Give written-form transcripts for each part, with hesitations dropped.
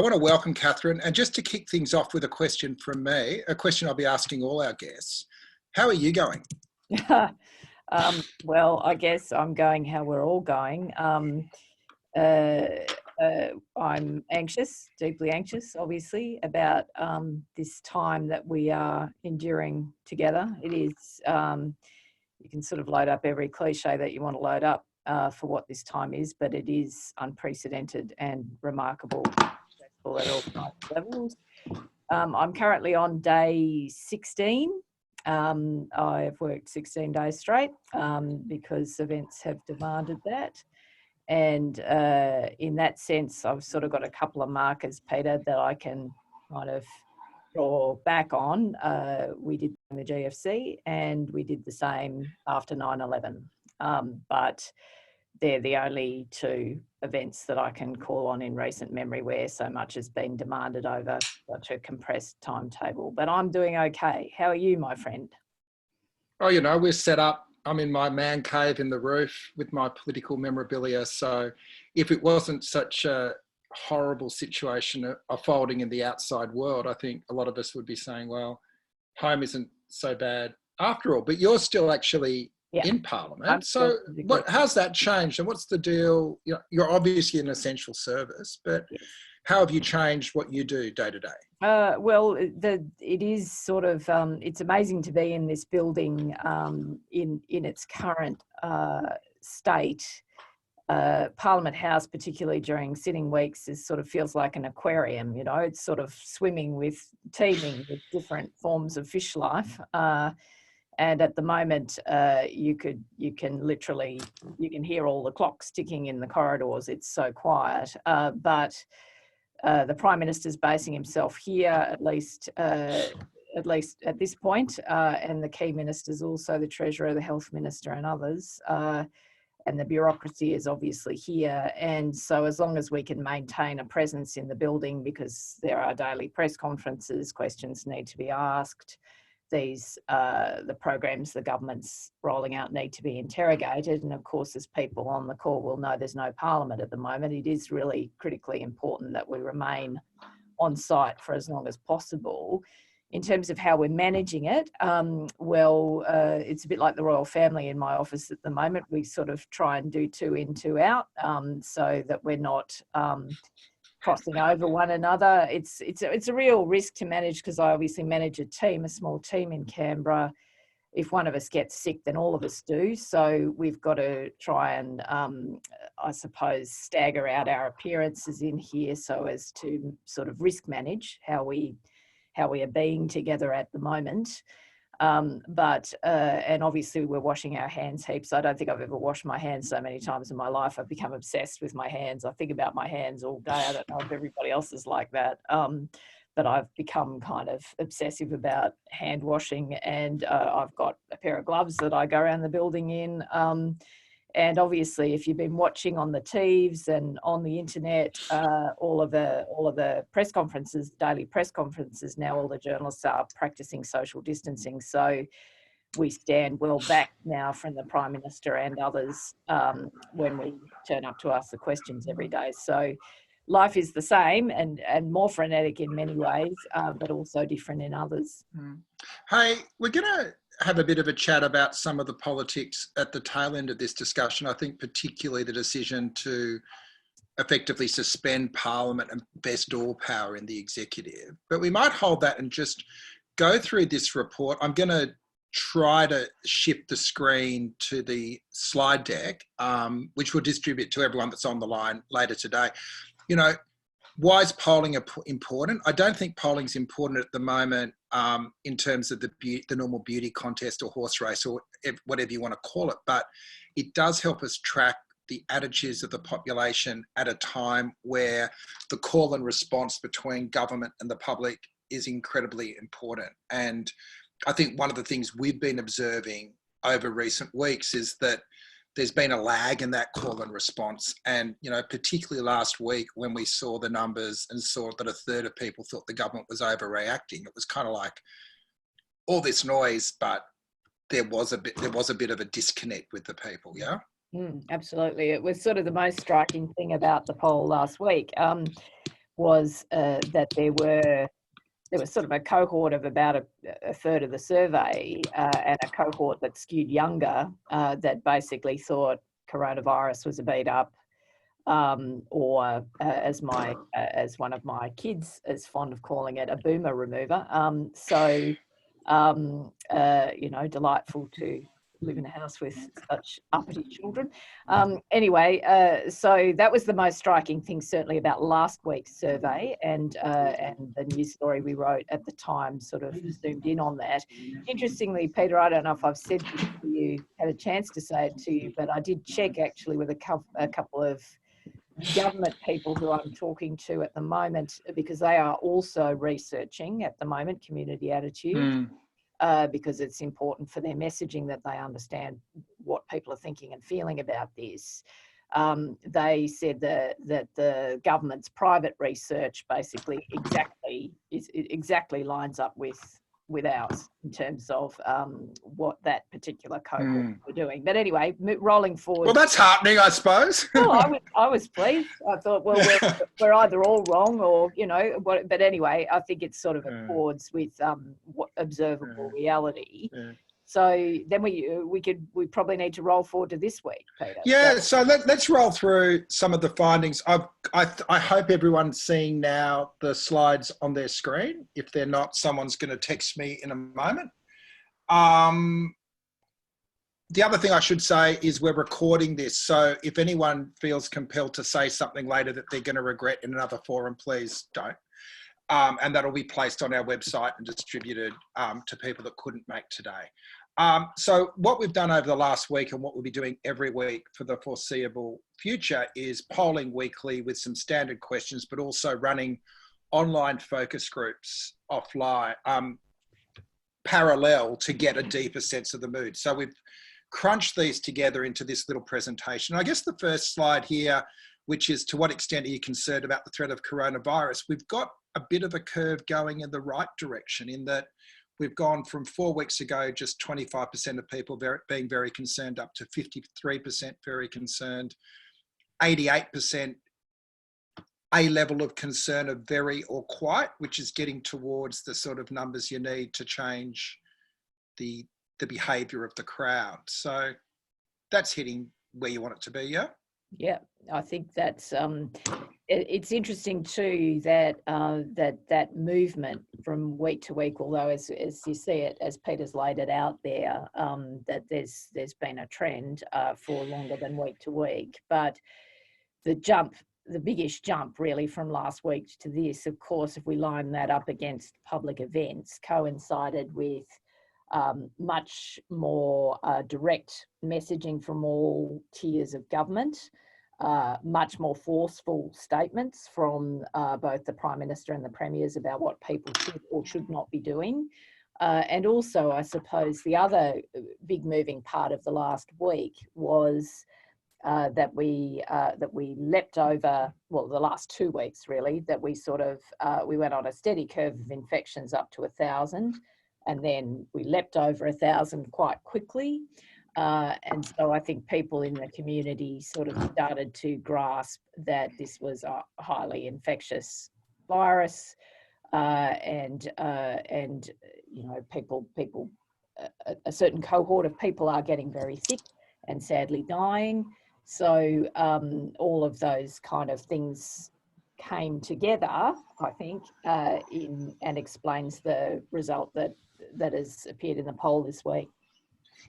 I want to welcome Katharine, and just to kick things off with a question from me, a question I'll be asking all our guests. How are you going? Well, I guess I'm going how we're all going. I'm anxious, deeply anxious, obviously, about this time that we are enduring together. It is, you can sort of load up every cliche that you want to load up for what this time is, but it is unprecedented and remarkable, stressful at all kinds of levels. I'm currently on day 16. I've worked 16 days straight because events have demanded that. And in that sense, I've sort of got a couple of markers, Peter, that I can kind of draw back on. We did the GFC and we did the same after 9/11. But they're the only two events that I can call on in recent memory where so much has been demanded over such a compressed timetable. But I'm doing okay. How are you, my friend? Oh, we're set up. I'm in my man cave in the roof with my political memorabilia. So if it wasn't such a horrible situation unfolding in the outside world, I think a lot of us would be saying, well, home isn't so bad after all. But you're still actually in Parliament. So how's that changed? And what's the deal? You're obviously an essential service, but how have you changed what you do day to day? Well, it is sort of, it's amazing to be in this building in its current state. Parliament House, particularly during sitting weeks, feels like an aquarium, it's sort of teeming with different forms of fish life. And at the moment, you can hear all the clocks ticking in the corridors. It's so quiet. But the Prime Minister's basing himself here, at least at this point, and the key ministers, also the Treasurer, the Health Minister, and others. And the bureaucracy is obviously here. And so as long as we can maintain a presence in the building, because there are daily press conferences, questions need to be asked, the programs the government's rolling out need to be interrogated. And of course, as people on the call will know, there's no Parliament at the moment. It is really critically important that we remain on site for as long as possible. In terms of how we're managing it, it's a bit like the royal family in my office at the moment. We sort of try and do 2 in, 2 out, so that we're not crossing over one another. It's a real risk to manage, because I obviously manage a small team in Canberra. If one of us gets sick, then all of us do. So we've got to try and, I suppose, stagger out our appearances in here so as to sort of risk manage how we are being together at the moment. And obviously we're washing our hands heaps. I don't think I've ever washed my hands so many times in my life. I've become obsessed with my hands. I think about my hands all day. I don't know if everybody else is like that. But I've become kind of obsessive about hand washing, and I've got a pair of gloves that I go around the building in. And obviously, if you've been watching on the TVs and on the internet, all of the press conferences, daily press conferences, now all the journalists are practicing social distancing. So we stand well back now from the Prime Minister and others when we turn up to ask the questions every day. So life is the same and more frenetic in many ways, but also different in others. Hey, we're going to have a bit of a chat about some of the politics at the tail end of this discussion. I think particularly the decision to effectively suspend Parliament and vest all power in the executive. But we might hold that and just go through this report. I'm going to try to shift the screen to the slide deck, which we'll distribute to everyone that's on the line later today. Why is polling important? I don't think polling is important at the moment in terms of the normal beauty contest or horse race or whatever you want to call it, but it does help us track the attitudes of the population at a time where the call and response between government and the public is incredibly important. And I think one of the things we've been observing over recent weeks is that there's been a lag in that call and response. And, particularly last week when we saw the numbers and saw that a third of people thought the government was overreacting, it was kind of like all this noise, but there was a bit of a disconnect with the people, yeah? Absolutely. It was sort of the most striking thing about the poll last week. was that there was sort of a cohort of about a third of the survey and a cohort that skewed younger that basically thought coronavirus was a beat up, or as one of my kids is fond of calling it, a boomer remover. Delightful to live in a house with such uppity children. Anyway, so that was the most striking thing, certainly, about last week's survey, and the news story we wrote at the time sort of zoomed in on that. Interestingly, Peter, I don't know if I've said this to you, had a chance to say it to you, but I did check actually with a couple of government people who I'm talking to at the moment, because they are also researching at the moment community attitude. Because it's important for their messaging that they understand what people are thinking and feeling about this. They said that the government's private research basically exactly lines up with ours in terms of what that particular cohort were doing. But anyway, rolling forward. Well, that's heartening, I suppose. I was pleased. I thought, well, we're either all wrong or, but anyway, I think it sort of accords with what observable reality. So then we probably need to roll forward to this week, Peter. Yeah, so let's roll through some of the findings. I hope everyone's seeing now the slides on their screen. If they're not, someone's going to text me in a moment. The other thing I should say is we're recording this, so if anyone feels compelled to say something later that they're going to regret in another forum, please don't. And that'll be placed on our website and distributed to people that couldn't make today. So what we've done over the last week and what we'll be doing every week for the foreseeable future is polling weekly with some standard questions, but also running online focus groups offline, parallel, to get a deeper sense of the mood. So we've crunched these together into this little presentation. I guess the first slide here, which is to what extent are you concerned about the threat of coronavirus? We've got a bit of a curve going in the right direction, in that we've gone from 4 weeks ago, just 25% of people being very concerned, up to 53% very concerned, 88% a level of concern of very or quite, which is getting towards the sort of numbers you need to change the behaviour of the crowd. So that's hitting where you want it to be, yeah? Yeah, I think that's it's interesting too that that movement from week to week, although as you see it, as Peter's laid it out there, that there's been a trend for longer than week to week. But the biggest jump really from last week to this, of course, if we line that up against public events, coincided with much more direct messaging from all tiers of government, much more forceful statements from both the Prime Minister and the Premiers about what people should or should not be doing. And also, I suppose, the other big moving part of the last week was that we leapt over, well, the last 2 weeks really, that we sort of, we went on a steady curve of infections up to 1,000, and then we leapt over 1,000 quite quickly. And so I think people in the community sort of started to grasp that this was a highly infectious virus, and people, a certain cohort of people are getting very sick and sadly dying. So all of those kind of things came together, I think, and explains the result that has appeared in the poll this week.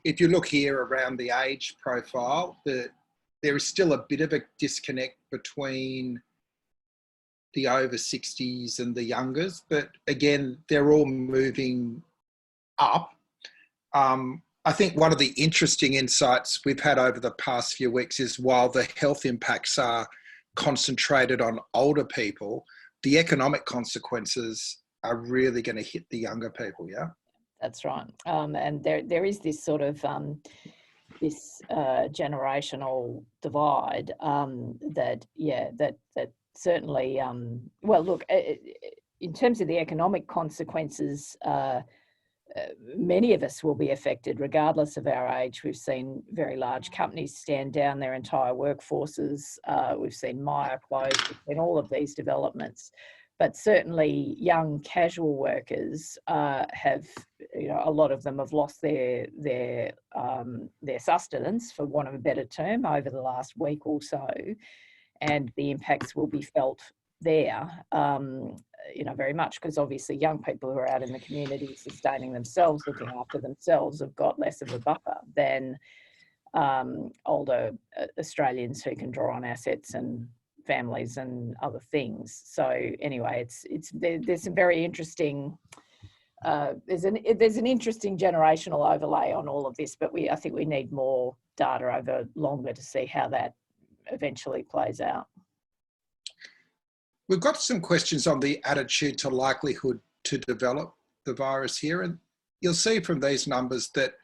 If you look here around the age profile, there is still a bit of a disconnect between the over 60s and the youngers, but again, they're all moving up. I think one of the interesting insights we've had over the past few weeks is, while the health impacts are concentrated on older people, the economic consequences are really going to hit the younger people, yeah? That's right. And there is this sort of this generational divide that certainly, well, look, in terms of the economic consequences, many of us will be affected regardless of our age. We've seen very large companies stand down their entire workforces. We've seen Myer close. We've seen all of these developments. But certainly young casual workers have, a lot of them have lost their sustenance, for want of a better term, over the last week or so. And the impacts will be felt there, very much, because obviously young people who are out in the community sustaining themselves, looking after themselves, have got less of a buffer than older Australians who can draw on assets and families and other things. So anyway, there's some very interesting there's an interesting generational overlay on all of this, but I think we need more data over longer to see how that eventually plays out. We've got some questions on the attitude to likelihood to develop the virus here, and you'll see from these numbers that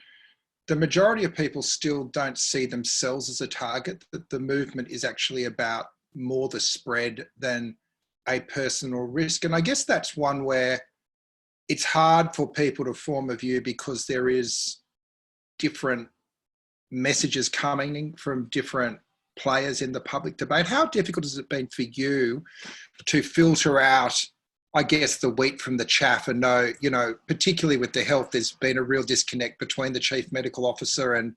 the majority of people still don't see themselves as a target, that the movement is actually about more the spread than a personal risk. And I guess that's one where it's hard for people to form a view, because there is different messages coming from different players in the public debate. How difficult has it been for you to filter out, I guess, the wheat from the chaff, and know, particularly with the health, there's been a real disconnect between the Chief Medical Officer and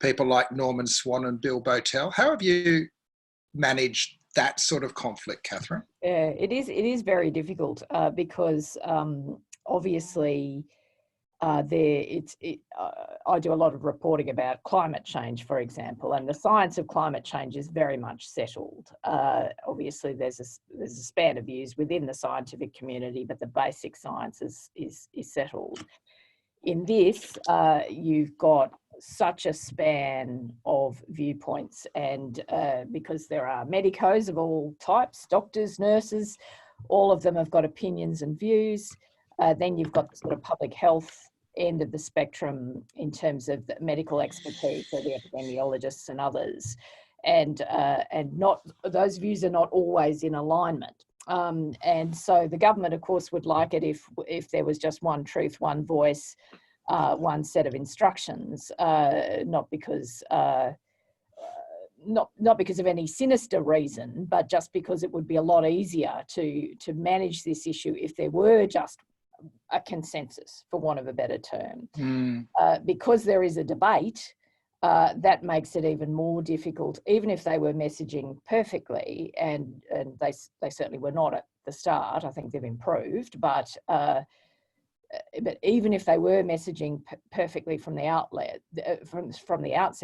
people like Norman Swan and Bill Botel? How have you managed that sort of conflict, Katharine? Yeah, it is very difficult because obviously I do a lot of reporting about climate change, for example, and the science of climate change is very much settled. Obviously, there's a span of views within the scientific community, but the basic science is settled. In this, you've got such a span of viewpoints, and because there are medicos of all types, doctors, nurses, all of them have got opinions and views. Then you've got the sort of public health end of the spectrum in terms of the medical expertise, so the epidemiologists and others, and not those views are not always in alignment. And so the government, of course, would like it if there was just one truth, one voice, one set of instructions, not because of any sinister reason, but just because it would be a lot easier to manage this issue if there were just a consensus, for want of a better term. Because there is a debate, that makes it even more difficult, even if they were messaging perfectly, and they certainly were not at the start. I think they've improved, but even if they were messaging perfectly from the outset,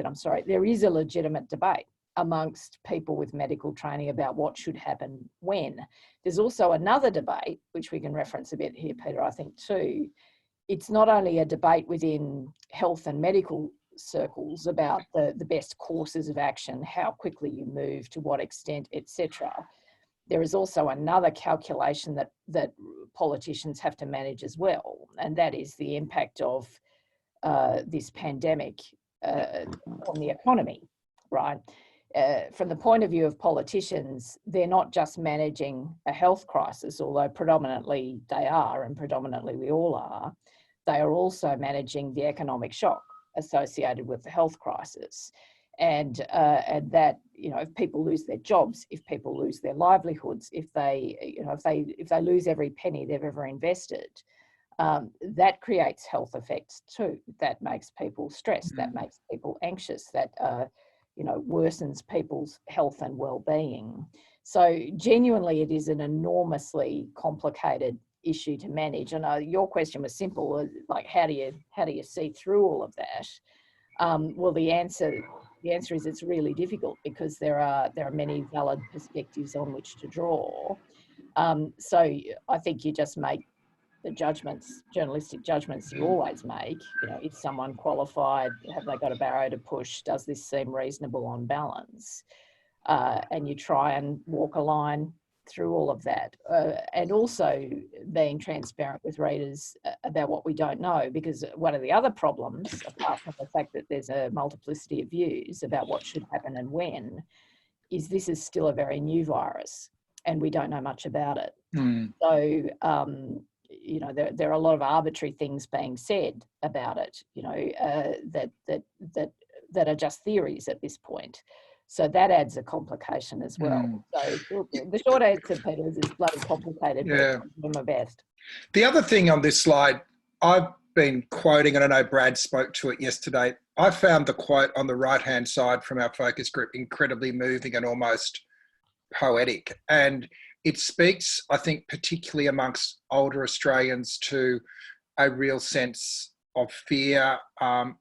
I'm sorry, there is a legitimate debate amongst people with medical training about what should happen when. There's also another debate, which we can reference a bit here, Peter, I think too. It's not only a debate within health and medical circles about the best courses of action, how quickly you move, to what extent, etc. There is also another calculation that politicians have to manage as well, and that is the impact of this pandemic on the economy, right? From the point of view of politicians, they're not just managing a health crisis, although predominantly they are, and predominantly we all are. They are also managing the economic shock associated with the health crisis. And that, if people lose their jobs, if people lose their livelihoods, if they lose every penny they've ever invested, that creates health effects too. That makes people stressed. That makes people anxious. That worsens people's health and well-being. So genuinely, it is an enormously complicated issue to manage. And your question was simple, like how do you see through all of that? Well, the answer is it's really difficult, because there are many valid perspectives on which to draw. So I think you just make the journalistic judgments you always make. Is someone qualified? Have they got a barrow to push? Does this seem reasonable on balance? And you try and walk a line through all of that, and also being transparent with readers about what we don't know, because one of the other problems, apart from the fact that there's a multiplicity of views about what should happen and when, is this is still a very new virus and we don't know much about it. So you know, there are a lot of arbitrary things being said about it, you know, that are just theories at this point. So that adds a complication as well. So the short answer, Peter, is it's bloody complicated, Yeah. but I'm doing my best. The other thing on this slide, I've been quoting, and I know Brad spoke to it yesterday. I found the quote on the right-hand side from our focus group incredibly moving and almost poetic. And it speaks, I think, particularly amongst older Australians, to a real sense of fear,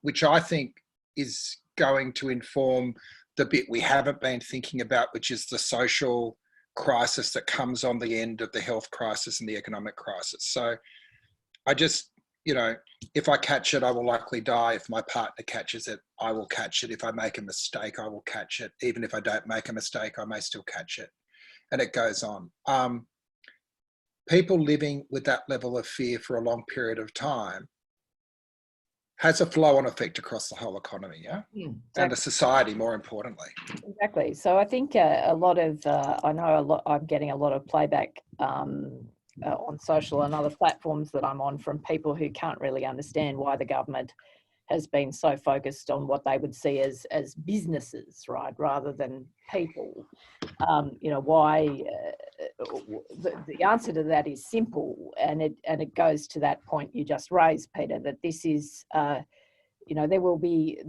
which I think is going to inform the bit we haven't been thinking about, which is the social crisis that comes on the end of the health crisis and the economic crisis. So I just, you know, if I catch it, I will likely die. If my partner catches it, I will catch it. If I make a mistake, I will catch it. Even if I don't make a mistake, I may still catch it. And it goes on. People living with that level of fear for a long period of time has a flow-on effect across the whole economy, yeah? Exactly. And the society, more importantly. Exactly. So I think a lot of, I know a lot, I'm getting a lot of playback on social and other platforms that I'm on from people who can't really understand why the government has been so focused on what they would see as businesses, right, rather than people. You know, why the answer to that is simple, and it goes to that point you just raised, Peter, that this is, you know, there will be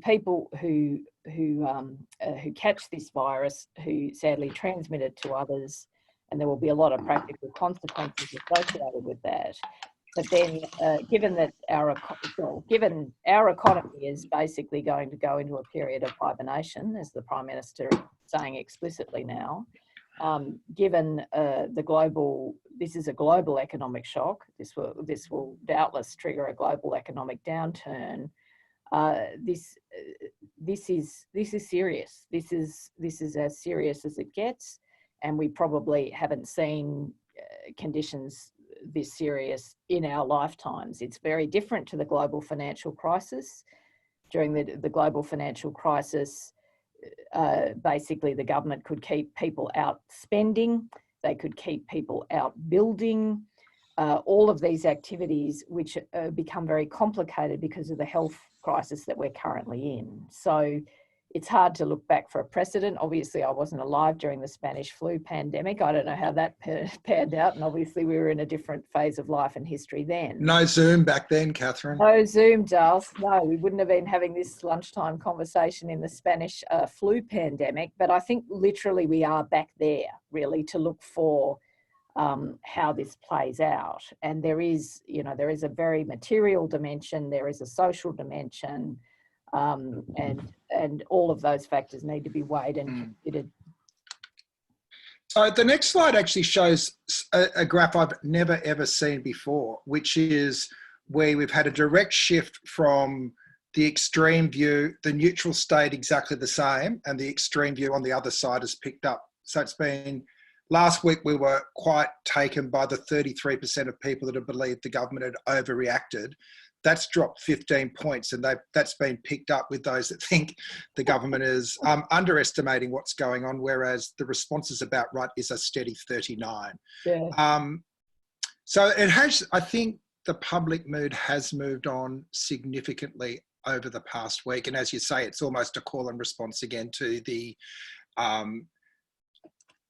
people who catch this virus, who sadly transmit it to others, and there will be a lot of practical consequences associated with that. But then, given our economy is basically going to go into a period of hibernation, as the Prime Minister is saying explicitly now, given this is a global economic shock. This will doubtless trigger a global economic downturn. This is serious. This is as serious as it gets, and we probably haven't seen conditions this serious in our lifetimes. It's very different to the global financial crisis. During the global financial crisis, basically the government could keep people out spending, they could keep people out building, all of these activities which become very complicated because of the health crisis that we're currently in. So it's hard to look back for a precedent. Obviously, I wasn't alive during the Spanish flu pandemic. I don't know how that panned out. And obviously, we were in a different phase of life and history then. No Zoom back then, Katharine. No Zoom, Giles. No, we wouldn't have been having this lunchtime conversation in the Spanish flu pandemic. But I think literally we are back there, really, to look for how this plays out. And there is a very material dimension. There is a social dimension. And all of those factors need to be weighed and considered. So the next slide actually shows a graph I've never ever seen before, which is where we've had a direct shift from the extreme view, the neutral stayed exactly the same, and the extreme view on the other side has picked up. So it's been, last week we were quite taken by the 33% of people that have believed the government had overreacted. That's dropped 15 points, and that's been picked up with those that think the government is underestimating what's going on, whereas the response is about right is a steady 39. Yeah. So it has, I think the public mood has moved on significantly over the past week. And as you say, it's almost a call and response again to the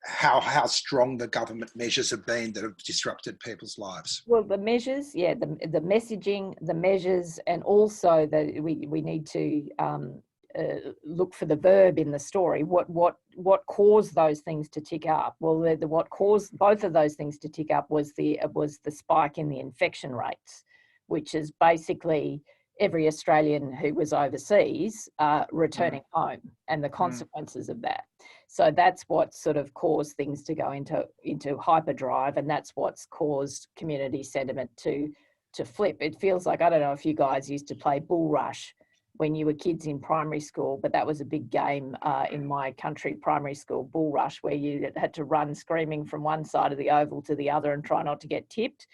how strong the government measures have been that have disrupted people's lives. Well, the measures, yeah, the messaging, the measures, and also that we need to look for the verb in the story. What caused those things to tick up? Well, what caused both of those things to tick up was the spike in the infection rates, which is basically every Australian who was overseas returning home, and the consequences of that. So that's what sort of caused things to go into hyperdrive, and that's what's caused community sentiment to flip. It feels like, I don't know if you guys used to play Bull Rush when you were kids in primary school, but that was a big game in my country, primary school, Bull Rush, where you had to run screaming from one side of the oval to the other and try not to get tipped.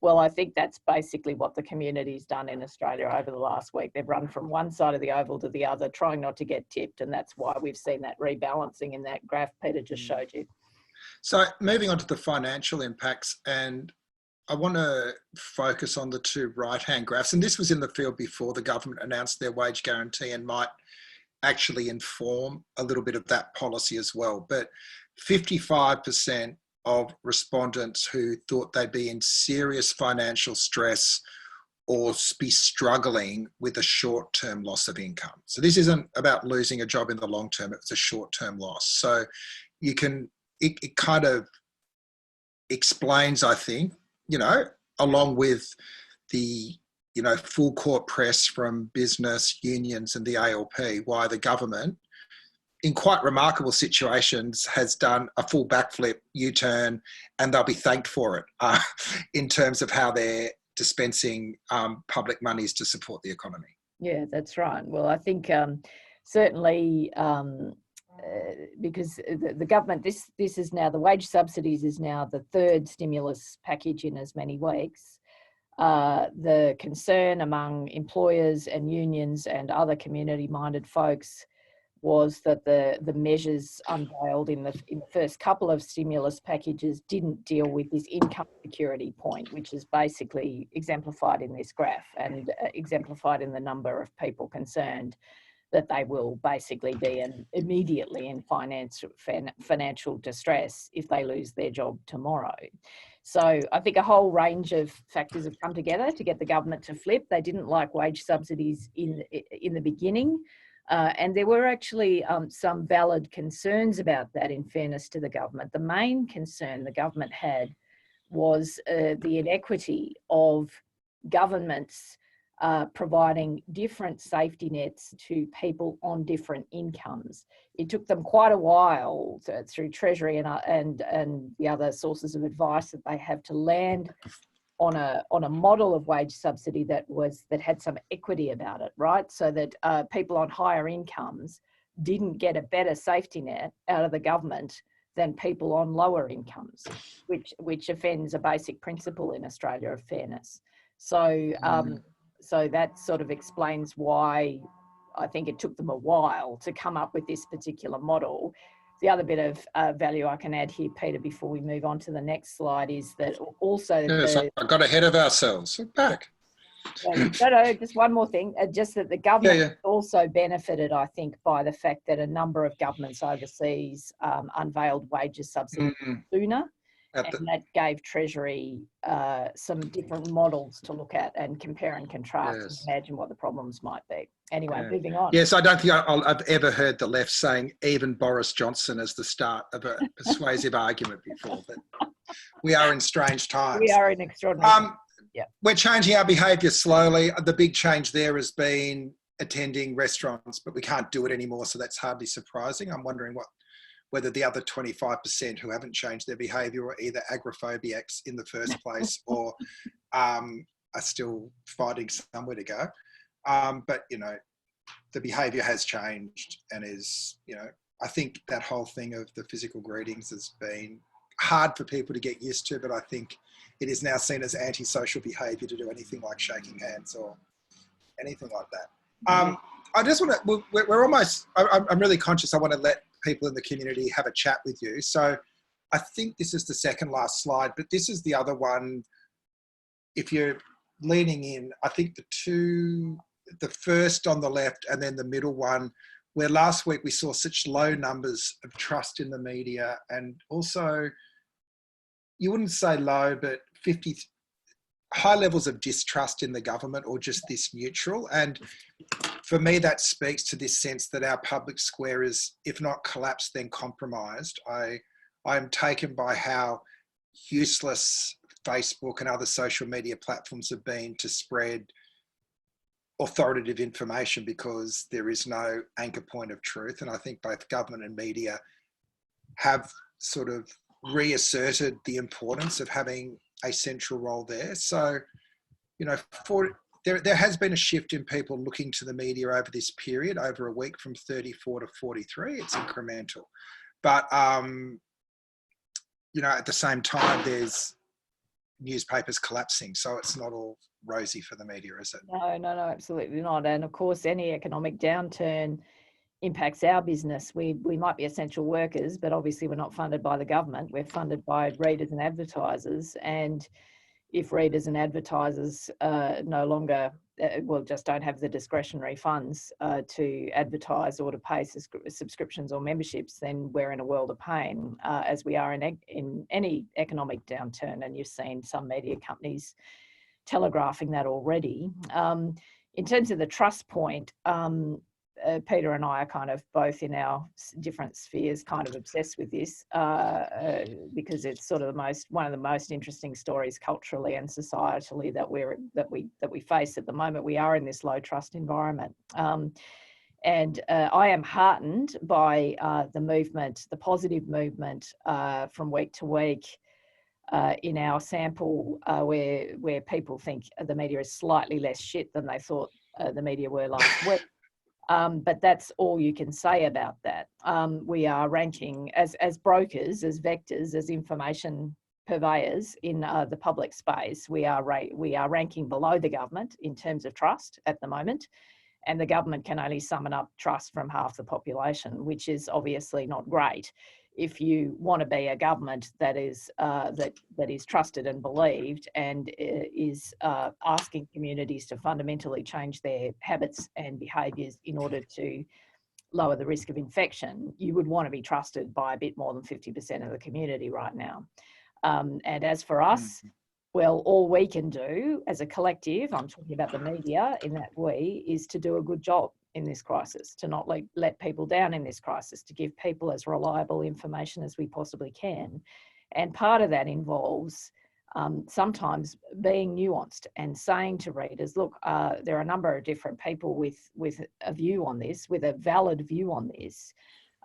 Well, I think that's basically what the community's done in Australia over the last week. They've run from one side of the oval to the other, trying not to get tipped, and that's why we've seen that rebalancing in that graph Peter just showed you. So moving on to the financial impacts, and I want to focus on the two right-hand graphs, and this was in the field before the government announced their wage guarantee and might actually inform a little bit of that policy as well. But 55% of respondents who thought they'd be in serious financial stress or be struggling with a short-term loss of income. So this isn't about losing a job in the long term, it's a short-term loss. So you can, it kind of explains, I think, you know, along with the, you know, full court press from business, unions and the ALP, why the government, in quite remarkable situations, has done a full backflip, U-turn, and they'll be thanked for it in terms of how they're dispensing public monies to support the economy. Yeah, that's right. Well, I think certainly because the government, this is now, the wage subsidies is now the third stimulus package in as many weeks. The concern among employers and unions and other community-minded folks was that the measures unveiled in the first couple of stimulus packages didn't deal with this income security point, which is basically exemplified in this graph and exemplified in the number of people concerned that they will basically be immediately in financial distress if they lose their job tomorrow. So I think a whole range of factors have come together to get the government to flip. They didn't like wage subsidies in the beginning. And there were actually some valid concerns about that, in fairness to the government. The main concern the government had was the inequity of governments providing different safety nets to people on different incomes. It took them quite a while through Treasury and the other sources of advice that they have to land on a model of wage subsidy that had some equity about it, right? So that people on higher incomes didn't get a better safety net out of the government than people on lower incomes, which offends a basic principle in Australia of fairness. So so that sort of explains why I think it took them a while to come up with this particular model. The other bit of value I can add here, Peter, before we move on to the next slide, is that also... Yes, I got ahead of ourselves. Back. No, just one more thing. Just that the government also benefited, I think, by the fact that a number of governments overseas unveiled wages subsidies sooner. And that gave Treasury some different models to look at and compare and contrast and imagine what the problems might be. Anyway, moving on. Yes, I don't think I've ever heard the left saying even Boris Johnson as the start of a persuasive argument before, but we are in strange times. We are in extraordinary times. We're changing our behaviour slowly. The big change there has been attending restaurants, but we can't do it anymore, so that's hardly surprising. I'm wondering whether the other 25% who haven't changed their behaviour are either agoraphobics in the first place or are still finding somewhere to go. But, you know, the behaviour has changed and is, you know, I think that whole thing of the physical greetings has been hard for people to get used to, but I think it is now seen as antisocial behaviour to do anything like shaking hands or anything like that. I just want to, we're almost, I'm really conscious I want to let people in the community have a chat with you. So I think this is the second last slide, but this is the other one. If you're leaning in, I think the first on the left and then the middle one, where last week we saw such low numbers of trust in the media, and also, you wouldn't say low, but high levels of distrust in the government, or just this neutral. And for me, that speaks to this sense that our public square is, if not collapsed, then compromised. I'm taken by how useless Facebook and other social media platforms have been to spread authoritative information because there is no anchor point of truth. And I think both government and media have sort of reasserted the importance of having a central role there. So, you know, there has been a shift in people looking to the media over this period, over a week, from 34 to 43. It's incremental. But, you know, at the same time, there's newspapers collapsing. So it's not all rosy for the media, is it? No, absolutely not. And of course, any economic downturn impacts our business. We might be essential workers, but obviously we're not funded by the government. We're funded by readers and advertisers. And if readers and advertisers no longer, just don't have the discretionary funds to advertise or to pay subscriptions or memberships, then we're in a world of pain, as we are in any economic downturn. And you've seen some media companies telegraphing that already. In terms of the trust point, Peter and I are kind of both in our different spheres kind of obsessed with this because it's sort of one of the most interesting stories culturally and societally that we face at the moment. We are in this low trust environment. And I am heartened by the positive movement from week to week in our sample where people think the media is slightly less shit than they thought the media were last week. But that's all you can say about that. We are ranking as brokers, as vectors, as information purveyors in the public space. We are ranking below the government in terms of trust at the moment, and the government can only summon up trust from half the population, which is obviously not great. If you want to be a government that is trusted and believed and is asking communities to fundamentally change their habits and behaviours in order to lower the risk of infection, you would want to be trusted by a bit more than 50% of the community right now. And as for us, well, all we can do as a collective, I'm talking about the media in that we, is to do a good job in this crisis, to not let people down in this crisis, to give people as reliable information as we possibly can. And part of that involves sometimes being nuanced and saying to readers, look, there are a number of different people with a view on this, with a valid view on this.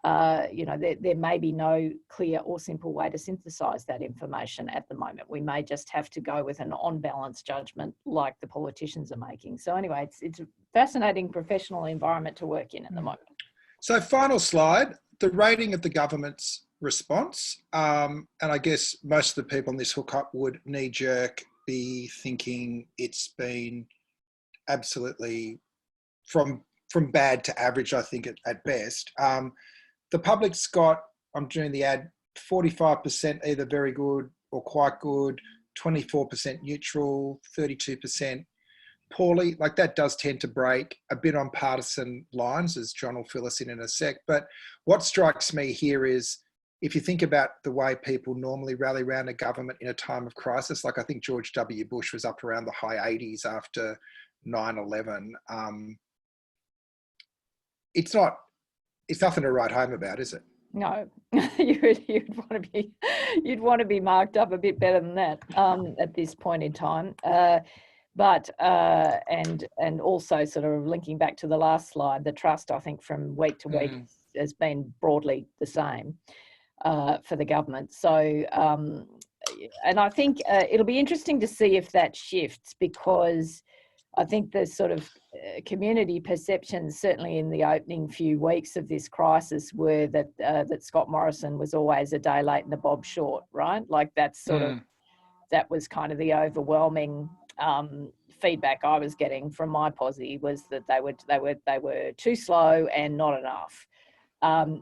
There may be no clear or simple way to synthesize that information at the moment. We may just have to go with an on-balance judgment like the politicians are making. So anyway, it's a fascinating professional environment to work in at the moment. So final slide, the rating of the government's response. And I guess most of the people on this hookup would knee-jerk be thinking it's been absolutely from bad to average, I think, at best. The public's got, I'm doing the ad, 45% either very good or quite good, 24% neutral, 32% poorly. Like, that does tend to break a bit on partisan lines, as John will fill us in a sec. But what strikes me here is, if you think about the way people normally rally around a government in a time of crisis, like I think George W. Bush was up around the high 80s after 9/11. It's nothing to write home about, is it? No, you'd want to be marked up a bit better than that at this point in time. But also sort of linking back to the last slide, the trust, I think, from week to week has been broadly the same for the government. So, and I think it'll be interesting to see if that shifts, because I think the sort of community perceptions, certainly in the opening few weeks of this crisis, were that that Scott Morrison was always a day late and a bob short, right? Like, that's sort of, that was kind of the overwhelming feedback I was getting from my posse, was that they were too slow and not enough.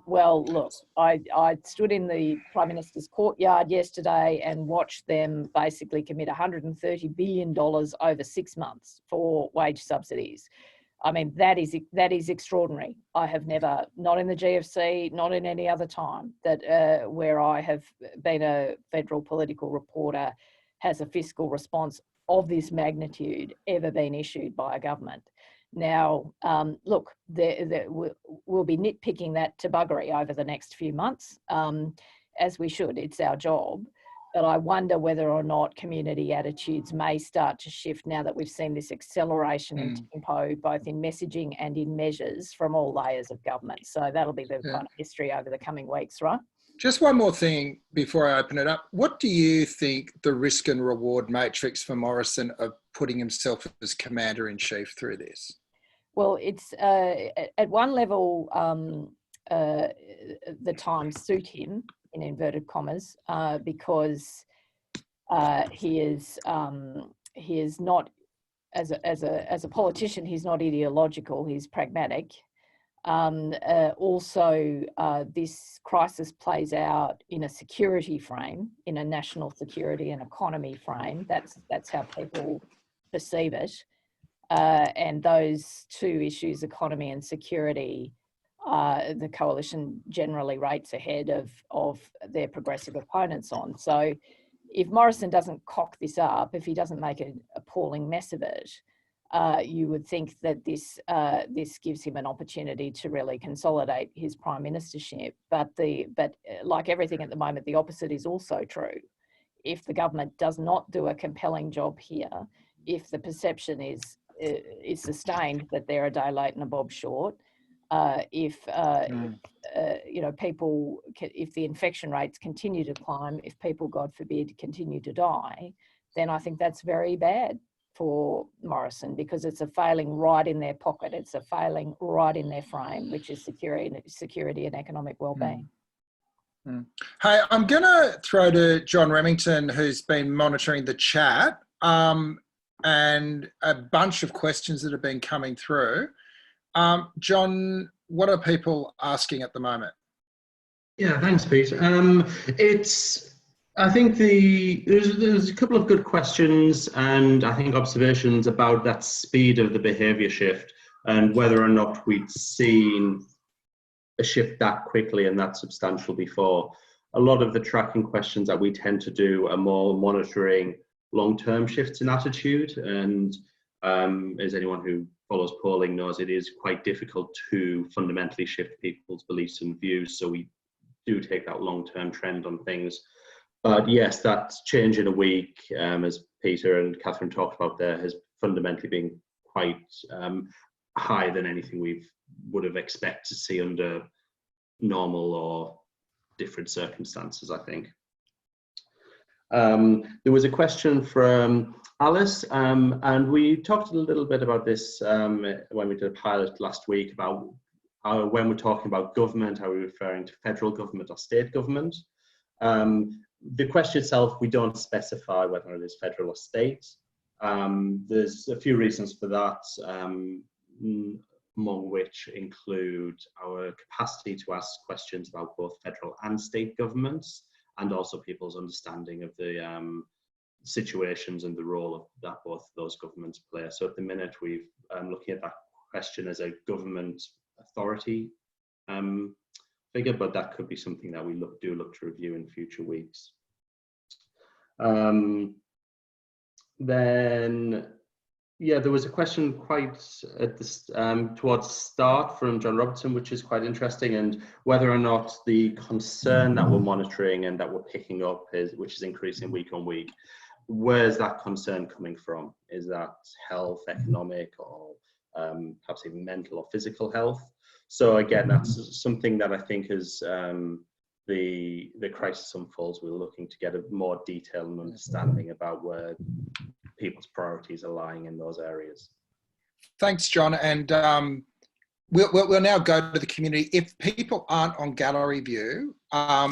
Well, look, I stood in the Prime Minister's courtyard yesterday and watched them basically commit $130 billion over 6 months for wage subsidies. I mean, that is extraordinary. I have never, not in the GFC, not in any other time, that where I have been a federal political reporter, has a fiscal response of this magnitude ever been issued by a government. Now, look, we'll be nitpicking that to buggery over the next few months, as we should. It's our job. But I wonder whether or not community attitudes may start to shift now that we've seen this acceleration in tempo, both in messaging and in measures from all layers of government. So that'll be the kind of history over the coming weeks, right? Just one more thing before I open it up. What do you think the risk and reward matrix for Morrison of putting himself as Commander-in-Chief through this? Well, it's at one level, the times suit him, in inverted commas, because he is not, as a politician, he's not ideological, he's pragmatic. Also, this crisis plays out in a security frame, in a national security and economy frame. That's how people perceive it. And those two issues, economy and security, the coalition generally rates ahead of their progressive opponents on. So if Morrison doesn't cock this up, if he doesn't make an appalling mess of it, you would think that this gives him an opportunity to really consolidate his prime ministership. But like everything at the moment, the opposite is also true. If the government does not do a compelling job here, if the perception is sustained that they're a day late and a bob short, if the infection rates continue to climb, if people, God forbid, continue to die, then I think that's very bad for Morrison, because it's a failing right in their pocket. It's a failing right in their frame, which is security and economic well-being. Hey, I'm going to throw to John Remington, who's been monitoring the chat, and a bunch of questions that have been coming through. John, what are people asking at the moment? Yeah, thanks, Pete. I think there's a couple of good questions and I think observations about that speed of the behaviour shift and whether or not we'd seen a shift that quickly and that substantial before. A lot of the tracking questions that we tend to do are more monitoring long-term shifts in attitude, and as anyone who follows polling knows, it is quite difficult to fundamentally shift people's beliefs and views, so we do take that long-term trend on things. But yes, that change in a week, as Peter and Katharine talked about there, has fundamentally been quite higher than anything we would have expected to see under normal or different circumstances, I think. There was a question from Alice, and we talked a little bit about this when we did a pilot last week about how, when we're talking about government, are we referring to federal government or state government? The question itself, we don't specify whether it is federal or state. There's a few reasons for that, among which include our capacity to ask questions about both federal and state governments, and also people's understanding of the situations and the role that both of those governments play. So at the minute, we're looking at that question as a government authority figure, but that could be something that we look to review in future weeks. Then, yeah, there was a question quite at this towards the start from John Robertson, which is quite interesting, and whether or not the concern that we're monitoring and that we're picking up which is increasing week on week, where's that concern coming from? Is that health, economic, or perhaps even mental or physical health? So again, that's something that I think as the crisis unfolds, we're looking to get a more detailed understanding about where people's priorities are lying in those areas. Thanks, John. And we'll now go to the community. If people aren't on gallery view,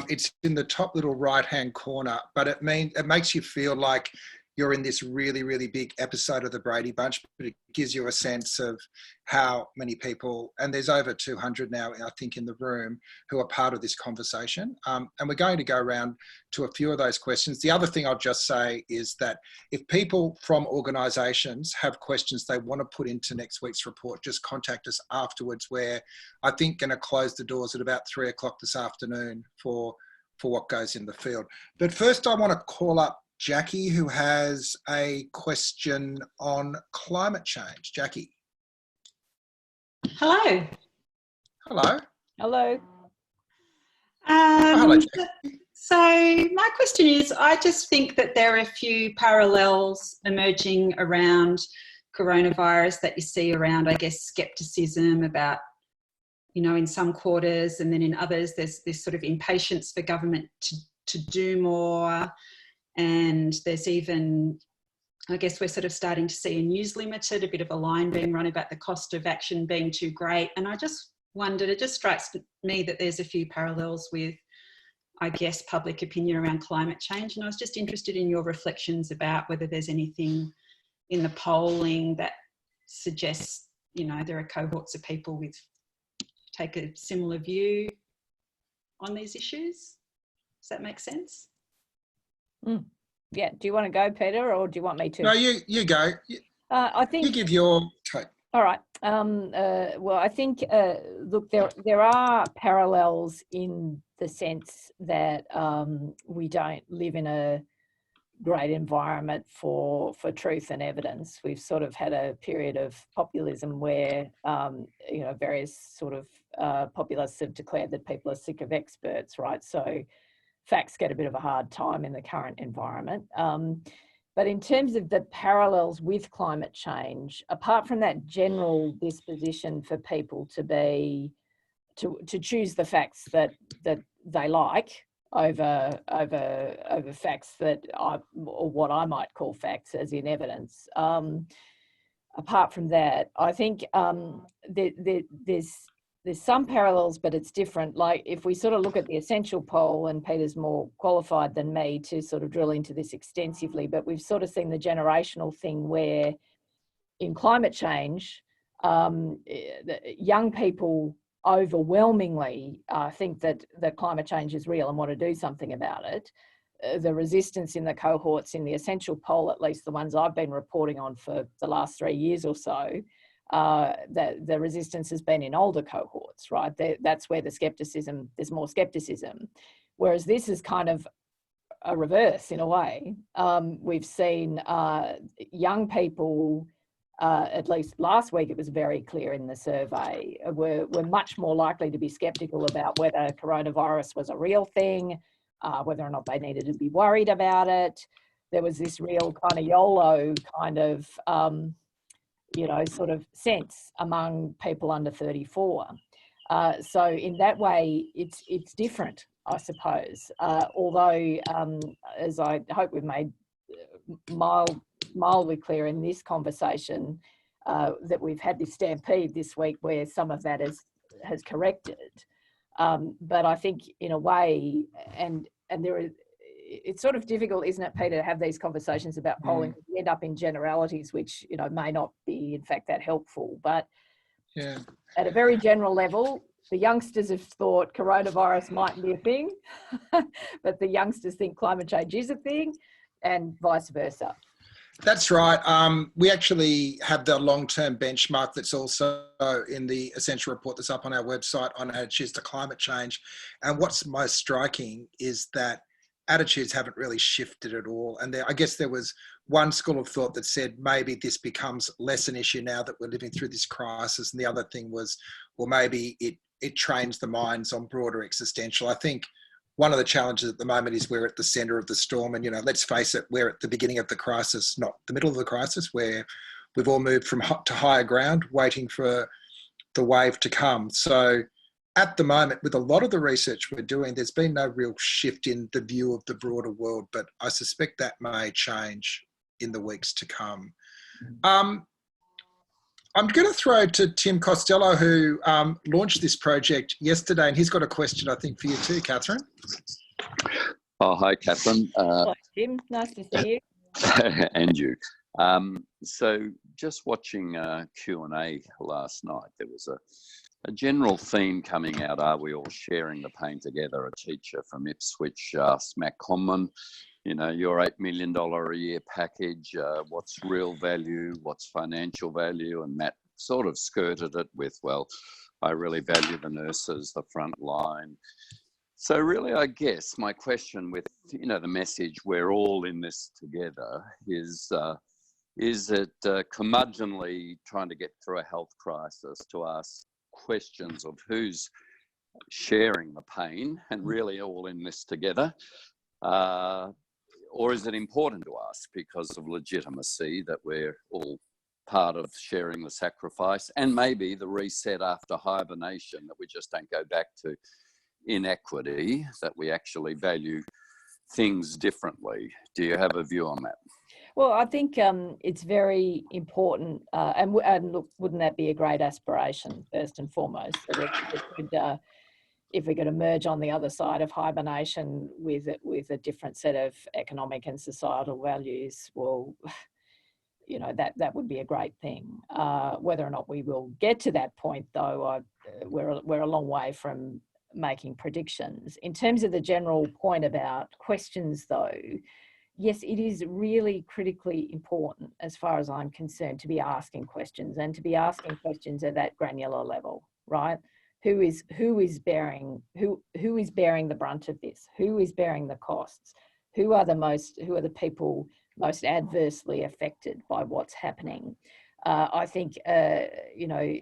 it's in the top little right-hand corner, but it makes you feel like you're in this really, really big episode of the Brady Bunch, but it gives you a sense of how many people, and there's over 200 now, I think, in the room, who are part of this conversation. And we're going to go around to a few of those questions. The other thing I'll just say is that if people from organisations have questions they want to put into next week's report, just contact us afterwards. We're, I think, going to close the doors at about 3 o'clock this afternoon for what goes in the field. But first, I want to call up Jackie, who has a question on climate change. Jackie. Hello. Hello. Hello. Hello, Jackie. So my question is, I just think that there are a few parallels emerging around coronavirus that you see around, I guess, skepticism about, you know, in some quarters, and then in others, there's this sort of impatience for government to do more. And there's even, I guess we're sort of starting to see a News Limited, a bit of a line being run about the cost of action being too great. And I just wondered, it just strikes me that there's a few parallels with, I guess, public opinion around climate change. And I was just interested in your reflections about whether there's anything in the polling that suggests, you know, there are cohorts of people with take a similar view on these issues. Does that make sense? Yeah. Do you want to go, Peter, or do you want me to? No, you go. I think You give your take. All right. Well, I think, look, there are parallels in the sense that we don't live in a great environment for truth and evidence. We've sort of had a period of populism where, various sort of populists have declared that people are sick of experts, right? So facts get a bit of a hard time in the current environment. But in terms of the parallels with climate change, apart from that general disposition for people to choose the facts that they like over facts that or what I might call facts as in evidence. Apart from that, I think there's some parallels, but it's different. Like if we sort of look at the essential poll, and Peter's more qualified than me to sort of drill into this extensively, but we've sort of seen the generational thing where in climate change, young people overwhelmingly think that climate change is real and want to do something about it. The resistance in the cohorts in the essential poll, at least the ones I've been reporting on for the last 3 years or so, the resistance has been in older cohorts, right? That's where there's more skepticism. Whereas this is kind of a reverse in a way. We've seen young people, at least last week it was very clear in the survey, were much more likely to be skeptical about whether coronavirus was a real thing, whether or not they needed to be worried about it. There was this real kind of YOLO kind of sort of sense among people under 34. So in that way, it's different, I suppose. Although, as I hope we've made mildly clear in this conversation, that we've had this stampede this week where some of that has corrected. But I think in a way, and it's sort of difficult, isn't it, Peter, to have these conversations about polling. We end up in generalities, which, may not be, in fact, that helpful. But Yeah. at a very general level, the youngsters have thought coronavirus might be a thing, but the youngsters think climate change is a thing, and vice versa. That's right. We actually have the long-term benchmark that's also in the essential report that's up on our website on attitudes to climate change. And what's most striking is that attitudes haven't really shifted at all. And I guess there was one school of thought that said maybe this becomes less an issue now that we're living through this crisis. And the other thing was, well, maybe it trains the minds on broader existential. I think one of the challenges at the moment is we're at the centre of the storm. And, let's face it, we're at the beginning of the crisis, not the middle of the crisis, where we've all moved from hot to higher ground, waiting for the wave to come. So at the moment, with a lot of the research we're doing, there's been no real shift in the view of the broader world, but I suspect that may change in the weeks to come. I'm going to throw to Tim Costello, who launched this project yesterday, and he's got a question, I think, for you too, Katharine. Oh, hi, Katharine. Hello, Tim. Nice to see you. And you. So just watching Q&A last night, there was a general theme coming out. Are we all sharing the pain together? A teacher from Ipswich asked Matt Conlon, your $8 million a year package, what's real value, what's financial value? And Matt sort of skirted it with, well, I really value the nurses, the front line. So really, I guess my question with, the message, we're all in this together, is it curmudgeonly trying to get through a health crisis to ask questions of who's sharing the pain and really all in this together? Or is it important to us because of legitimacy that we're all part of sharing the sacrifice and maybe the reset after hibernation, that we just don't go back to inequity, that we actually value things differently? Do you have a view on that? Well, I think it's very important, and look, wouldn't that be a great aspiration, first and foremost, that if we could emerge on the other side of hibernation with a different set of economic and societal values? Well, you know, that would be a great thing. Whether or not we will get to that point, though, we're a long way from making predictions. In terms of the general point about questions, though, yes, it is really critically important, as far as I'm concerned, to be asking questions, and to be asking questions at that granular level, right? Who is bearing the brunt of this? Who is bearing the costs? Who are the people most adversely affected by what's happening? I think, you know,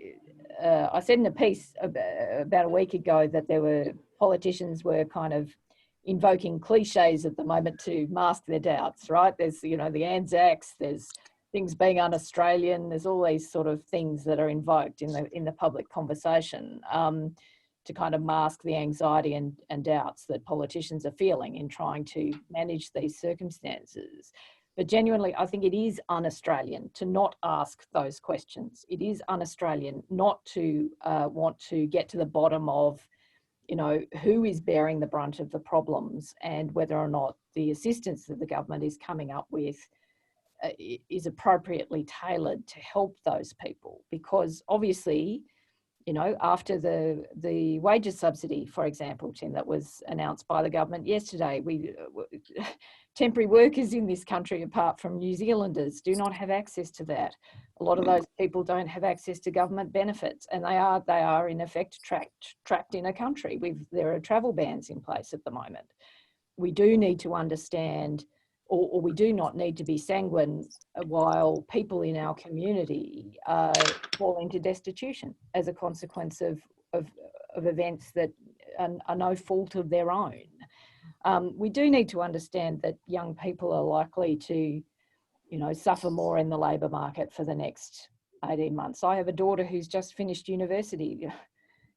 I said in a piece about a week ago that politicians were kind of invoking cliches at the moment to mask their doubts, right? There's, you know, the Anzacs, there's things being un-Australian, there's all these sort of things that are invoked in the public conversation to kind of mask the anxiety and doubts that politicians are feeling in trying to manage these circumstances. But genuinely, I think it is un-Australian to not ask those questions. It is un-Australian not to want to get to the bottom of, you know, who is bearing the brunt of the problems, and whether or not the assistance that the government is coming up with is appropriately tailored to help those people. Because obviously, you know, after the wages subsidy, for example, Tim, that was announced by the government yesterday, temporary workers in this country, apart from New Zealanders, do not have access to that. A lot of those people don't have access to government benefits, and they are in effect trapped in a country. There are travel bans in place at the moment. We do need to understand, or we do not need to be sanguine while people in our community fall into destitution as a consequence of events that are no fault of their own. We do need to understand that young people are likely to, you know, suffer more in the labour market for the next 18 months. I have a daughter who's just finished university.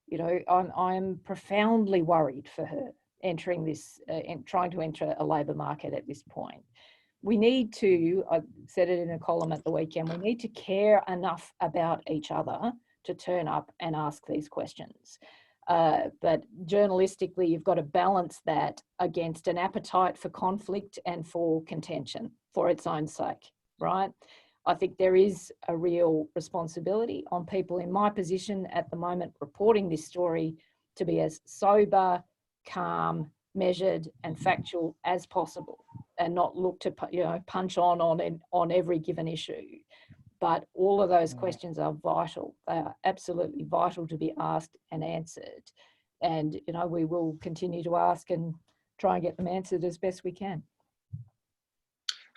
You know, I'm profoundly worried for her entering this and trying to enter a labour market at this point. We need to, I said it in a column at the weekend, we need to care enough about each other to turn up and ask these questions. But journalistically, you've got to balance that against an appetite for conflict and for contention for its own sake, right? I think there is a real responsibility on people in my position at the moment reporting this story to be as sober, calm, measured and factual as possible, and not look to, you know, punch on every given issue. But all of those questions are vital. They are absolutely vital to be asked and answered. And, you know, we will continue to ask and try and get them answered as best we can.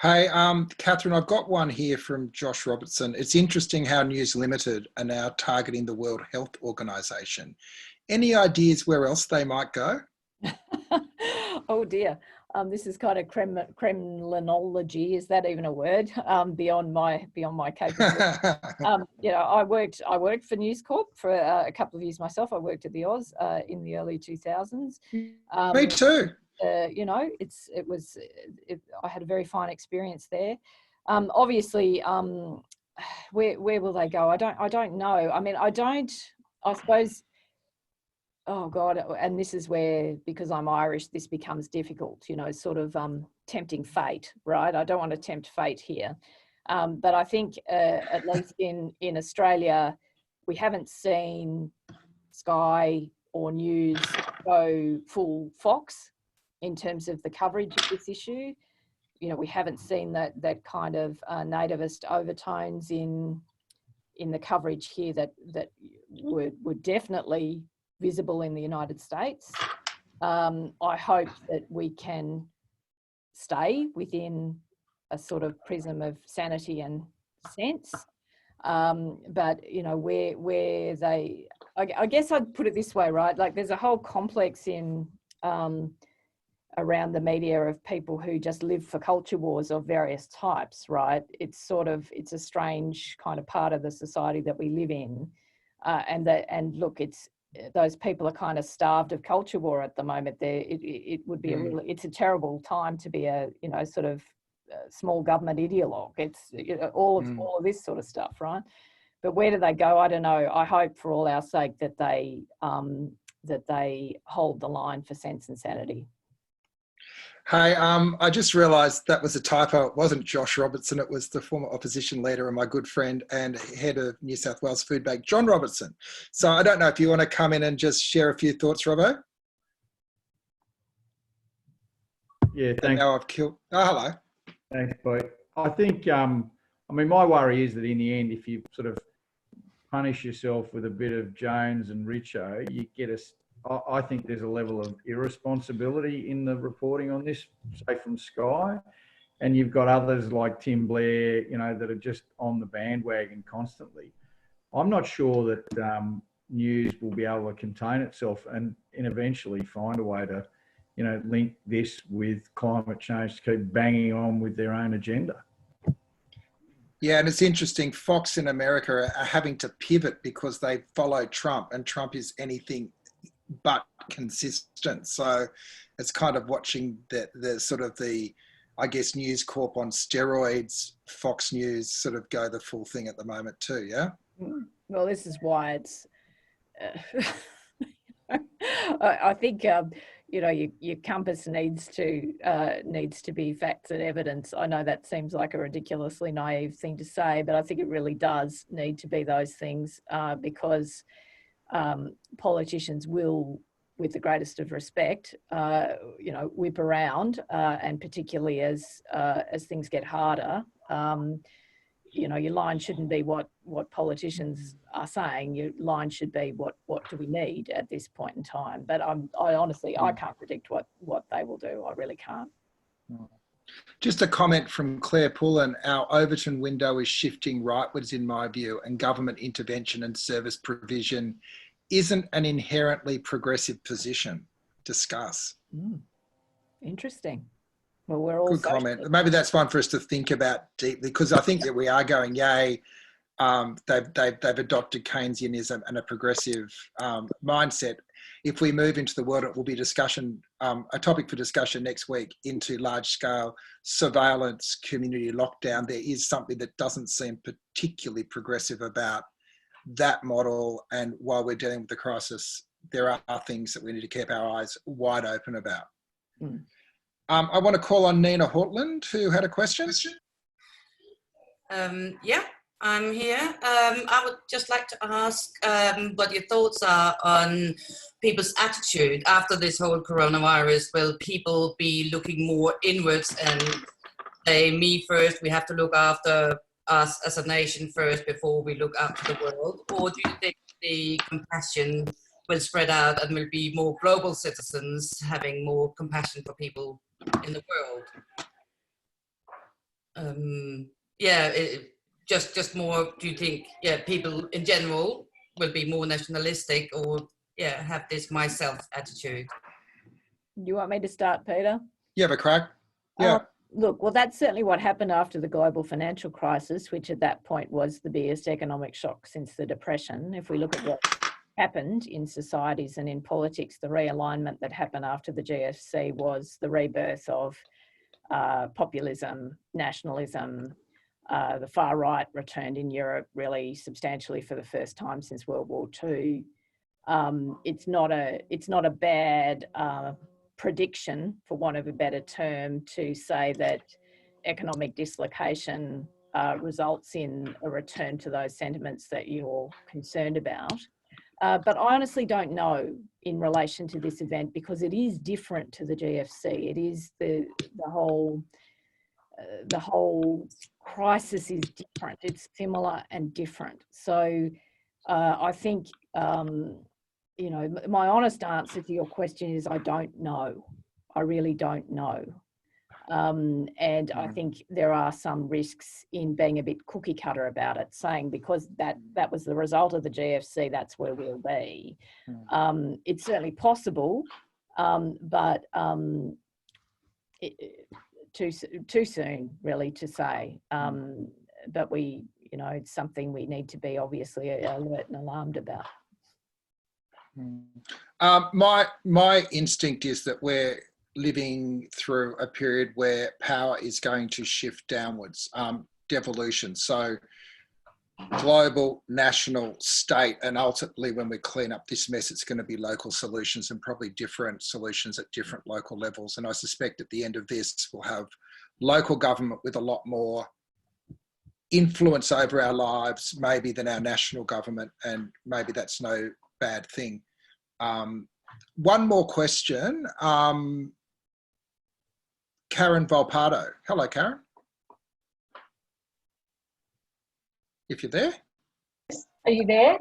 Hey, Katharine, I've got one here from Josh Robertson. It's interesting how News Limited are now targeting the World Health Organization. Any ideas where else they might go? Oh dear. This is kind of Kremlinology. Is that even a word? Beyond my capability. You know, I worked for News Corp for a couple of years myself. I worked at the Oz in the early 2000s. Me too. You know, I had a very fine experience there. Obviously, where will they go? I don't know. I mean, I suppose. Oh God, and this is where, because I'm Irish, this becomes difficult, you know, sort of tempting fate, right? I don't want to tempt fate here. But I think at least in Australia, we haven't seen Sky or News go full Fox in terms of the coverage of this issue. You know, we haven't seen that kind of nativist overtones in the coverage here that were definitely visible in the United States. I hope that we can stay within a sort of prism of sanity and sense. But, you know, where they, I guess I'd put it this way, right? Like there's a whole complex in around the media of people who just live for culture wars of various types, right? It's a strange kind of part of the society that we live in. And look, those people are kind of starved of culture war at the moment. It would be it's a terrible time to be a, you know, sort of small government ideologue. It's, you know, all of this sort of stuff, right? But where do they go? I don't know. I hope for all our sake that they hold the line for sense and sanity. Hey, I just realised that was a typo. It wasn't Josh Robertson. It was the former opposition leader and my good friend and head of New South Wales Food Bank, John Robertson. So I don't know if you want to come in and just share a few thoughts, Robbo. Yeah, And thanks. now I've killed. Oh, hello. Thanks, Pete. I think, I mean, my worry is that in the end, if you sort of punish yourself with a bit of Jones and Richo, you get I think there's a level of irresponsibility in the reporting on this, say from Sky, and you've got others like Tim Blair, you know, that are just on the bandwagon constantly. I'm not sure that news will be able to contain itself and eventually find a way to, you know, link this with climate change to keep banging on with their own agenda. Yeah, and it's interesting. Fox in America are having to pivot because they follow Trump, and Trump is anything but consistent. So it's kind of watching the sort of the, I guess, News Corp on steroids, Fox News sort of go the full thing at the moment too, yeah? Well, this is why it's, I think, you know, your compass needs to be facts and evidence. I know that seems like a ridiculously naive thing to say, but I think it really does need to be those things because politicians will, with the greatest of respect, you know, whip around, and particularly as things get harder. You know, your line shouldn't be what politicians are saying. Your line should be what do we need at this point in time. But I honestly, I can't predict what they will do. I really can't. Just a comment from Claire Pullen. Our Overton window is shifting rightwards, in my view, and government intervention and service provision isn't an inherently progressive position. Discuss. Interesting. Well, we're all good comment. Maybe that's one for us to think about deeply, because I think that we are going, yay, they've adopted Keynesianism and a progressive mindset. If we move into the world, it will be discussion, a topic for discussion next week, into large-scale surveillance, community lockdown. There is something that doesn't seem particularly progressive about that model, and while we're dealing with the crisis, there are things that we need to keep our eyes wide open about. I want to call on Nina Hortland, who had a question. Yeah, I'm here. I would just like to ask what your thoughts are on people's attitude after this whole coronavirus. Will people be looking more inwards and say, me first, we have to look after us as a nation first before we look after the world? Or do you think the compassion will spread out and will be more global citizens having more compassion for people in the world? Yeah, just more, do you think, yeah, people in general will be more nationalistic or, yeah, have this myself attitude? You want me to start, Peter? You have a crack? Yeah. Look, well, that's certainly what happened after the global financial crisis, which at that point was the biggest economic shock since the Depression. If we look at what happened in societies and in politics, the realignment that happened after the GFC was the rebirth of populism, nationalism. The far right returned in Europe really substantially for the first time since World War II. It's not a bad prediction, for want of a better term, to say that economic dislocation results in a return to those sentiments that you're concerned about. But I honestly don't know in relation to this event, because it is different to the GFC. It is the whole crisis is different. It's similar and different. So I think, you know, my honest answer to your question is I don't know. I really don't know. And I think there are some risks in being a bit cookie cutter about it, saying because that was the result of the GFC, that's where we'll be. It's certainly possible, but too soon really to say. But we, you know, it's something we need to be obviously alert and alarmed about. My instinct is that we're living through a period where power is going to shift downwards, devolution. So global, national, state, and ultimately when we clean up this mess, it's going to be local solutions and probably different solutions at different local levels. And I suspect at the end of this, we'll have local government with a lot more influence over our lives, maybe than our national government, and maybe that's no bad thing. One more question. Karen Volpardo. Hello, Karen. If you're there. Are you there?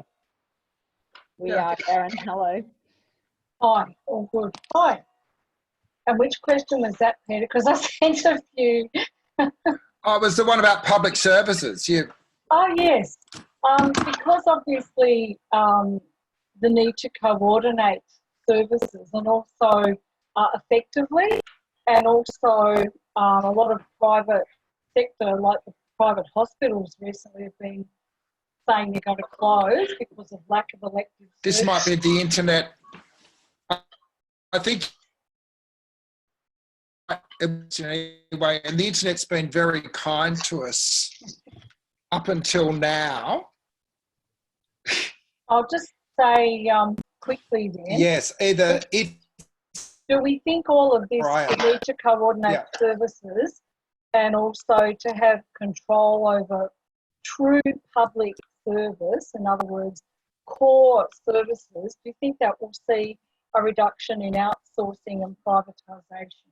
We Yeah. are, Karen. Hello. Hi, all good. Hi. And which question was that, Peter? Because I sent a few. Oh, it was the one about public services. Oh, yes. Because obviously the need to coordinate services and also effectively, and also a lot of private sector, like the private hospitals recently have been saying they're going to close because of lack of elective This services. might be the internet. I think anyway, and the internet's been very kind to us up until now. I'll just say quickly then. Yes, either it. Do we think all of this Brian. need to coordinate services and also to have control over true public service, in other words, core services? Do you think that will see a reduction in outsourcing and privatisation?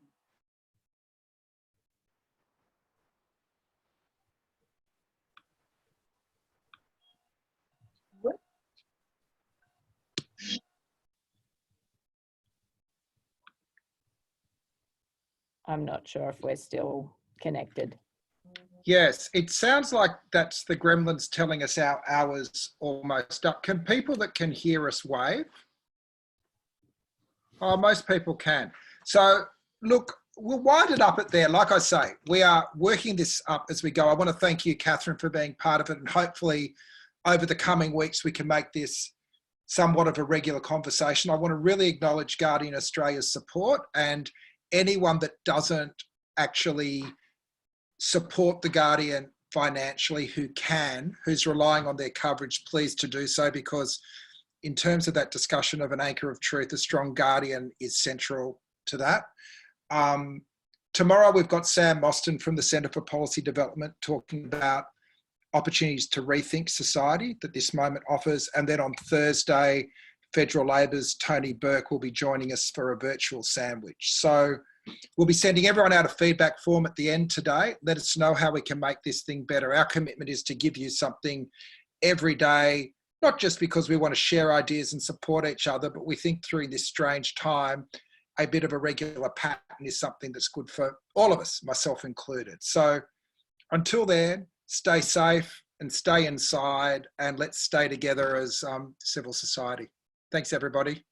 I'm not sure if we're still connected. Yes, it sounds like that's the gremlins telling us our hour's almost up. Can people that can hear us wave? Oh, most people can. So look, we'll wind it up at there. Like I say, we are working this up as we go. I want to thank you, Katharine, for being part of it. And hopefully over the coming weeks, we can make this somewhat of a regular conversation. I want to really acknowledge Guardian Australia's support, and anyone that doesn't actually support the Guardian financially who's relying on their coverage, please to do so, because in terms of that discussion of an anchor of truth, a strong Guardian is central to that. Tomorrow we've got Sam Mostyn from the Centre for Policy Development talking about opportunities to rethink society that this moment offers. And then on Thursday, Federal Labor's Tony Burke will be joining us for a virtual sandwich. So we'll be sending everyone out a feedback form at the end today. Let us know how we can make this thing better. Our commitment is to give you something every day, not just because we want to share ideas and support each other, but we think through this strange time, a bit of a regular pattern is something that's good for all of us, myself included. So until then, stay safe and stay inside, and let's stay together as civil society. Thanks, everybody.